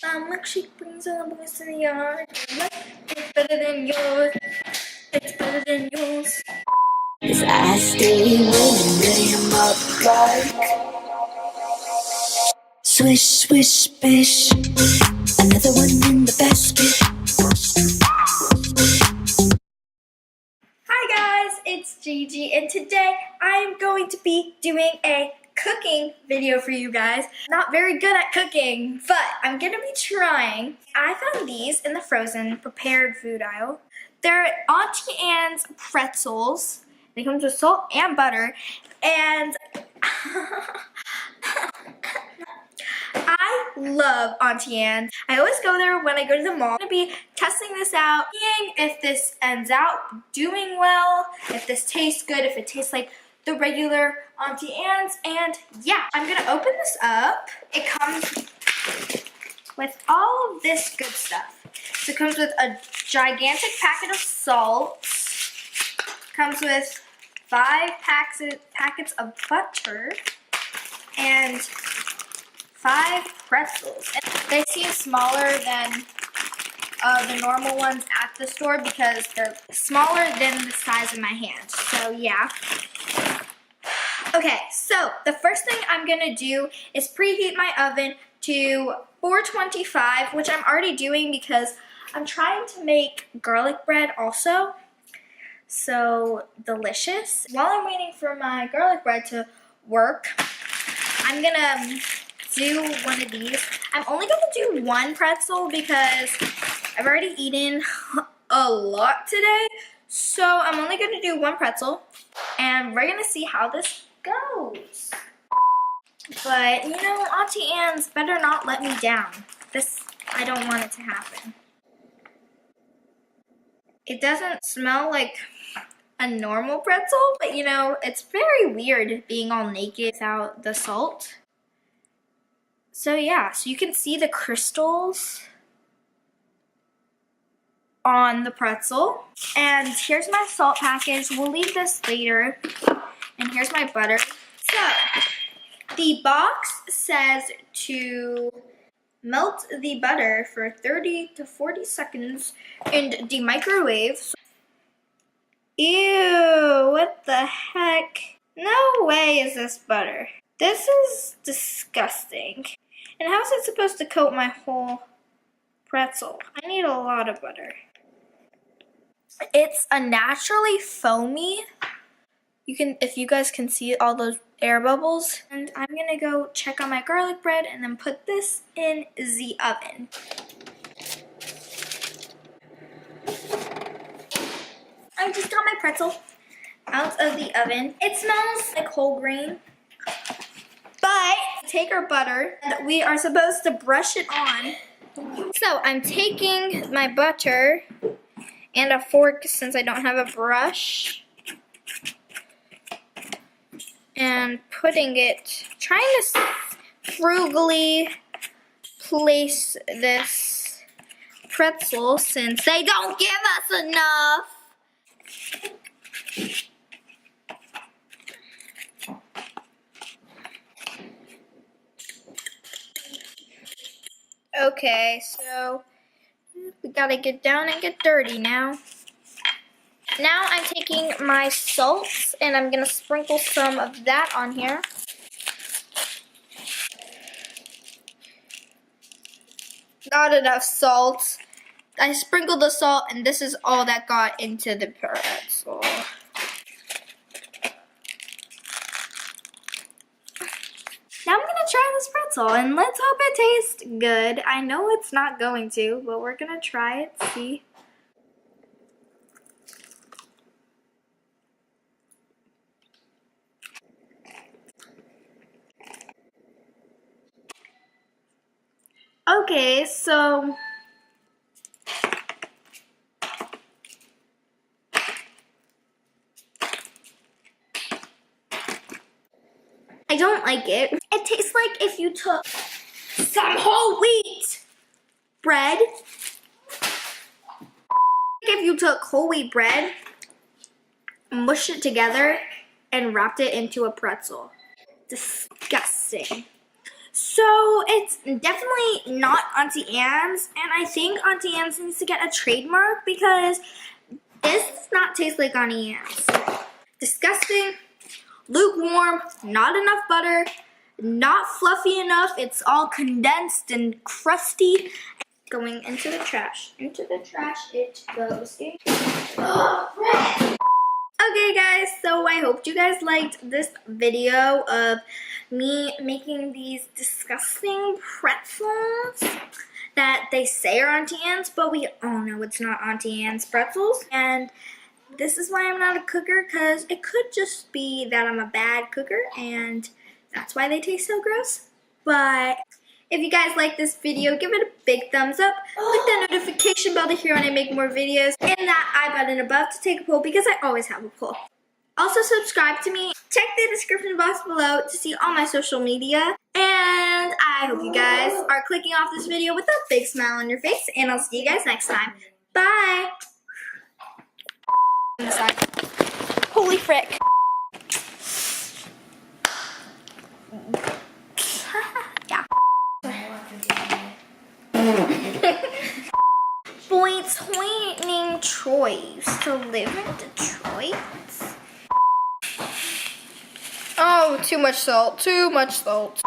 Milkshake brings all the boys to the yard. It's better than yours. It's better than yours. Cause I stay winning, name up like swish, swish, bish. Another one in the basket. Hi guys, it's Gigi, and today I'm going to be doing a cooking video for you guys. Not very good at cooking, but I'm gonna be trying. I found these in the frozen prepared food aisle. They're Auntie Anne's pretzels. They come with salt and butter, and I love Auntie Anne. I always go there when I go to the mall. I'm gonna be testing this out, seeing if this ends out doing well, if this tastes good, if it tastes like the regular Auntie Anne's, and yeah, I'm gonna open this up. It comes with all of this good stuff. So it comes with a gigantic packet of salt, comes with 5 packets of butter, and 5 pretzels. And they seem smaller than the normal ones at the store because they're smaller than the size of my hand. So yeah. Okay, so the first thing I'm gonna do is preheat my oven to 425, which I'm already doing because I'm trying to make garlic bread also. So delicious. While I'm waiting for my garlic bread to work, I'm gonna do one of these. I'm only gonna do one pretzel because I've already eaten a lot today. So I'm only gonna do one pretzel and we're gonna see how this goes. But you know, Auntie Anne's better not let me down. I don't want it to happen. It doesn't smell like a normal pretzel, but you know, it's very weird being all naked without the salt. So yeah, so you can see the crystals on the pretzel. And here's my salt package. We'll leave this later. And here's my butter. So, the box says to melt the butter for 30 to 40 seconds in the microwave. Ew, what the heck? No way is this butter. This is disgusting. And how is it supposed to coat my whole pretzel? I need a lot of butter. It's a naturally foamy. If you guys can see all those air bubbles. And I'm gonna go check on my garlic bread and then put this in the oven. I just got my pretzel out of the oven. It smells like whole grain. But take our butter and we are supposed to brush it on. So I'm taking my butter and a fork since I don't have a brush and putting it, trying to frugally place this pretzel since they don't give us enough. Okay, so we gotta get down and get dirty now. Now I'm taking my salt and I'm gonna sprinkle some of that on here. Not enough salt. I sprinkled the salt and this is all that got into the pretzel. Now I'm gonna try this pretzel and let's hope it tastes good. I know it's not going to, but we're gonna try it, see. Okay, so I don't like it. It tastes like if you took some whole wheat bread. If you took whole wheat bread, mushed it together, and wrapped it into a pretzel. Disgusting. So it's definitely not Auntie Anne's, and I think Auntie Anne's needs to get a trademark because this does not taste like Auntie Anne's. Disgusting, lukewarm, not enough butter, not fluffy enough. It's all condensed and crusty. Going into the trash. Into the trash it goes. Okay guys, so I hope you guys liked this video of me making these disgusting pretzels that they say are Auntie Anne's, but we all know it's not Auntie Anne's pretzels. And this is why I'm not a cooker, because it could just be that I'm a bad cooker and that's why they taste so gross. But if you guys like this video, give it a big thumbs up. Click that notification bell to hear when I make more videos. And that I button above to take a poll because I always have a poll. Also subscribe to me. Check the description box below to see all my social media. And I hope you guys are clicking off this video with a big smile on your face. And I'll see you guys next time. Bye. Holy frick. Yeah. Pointing choice to live in Detroit. Oh, too much salt, too much salt.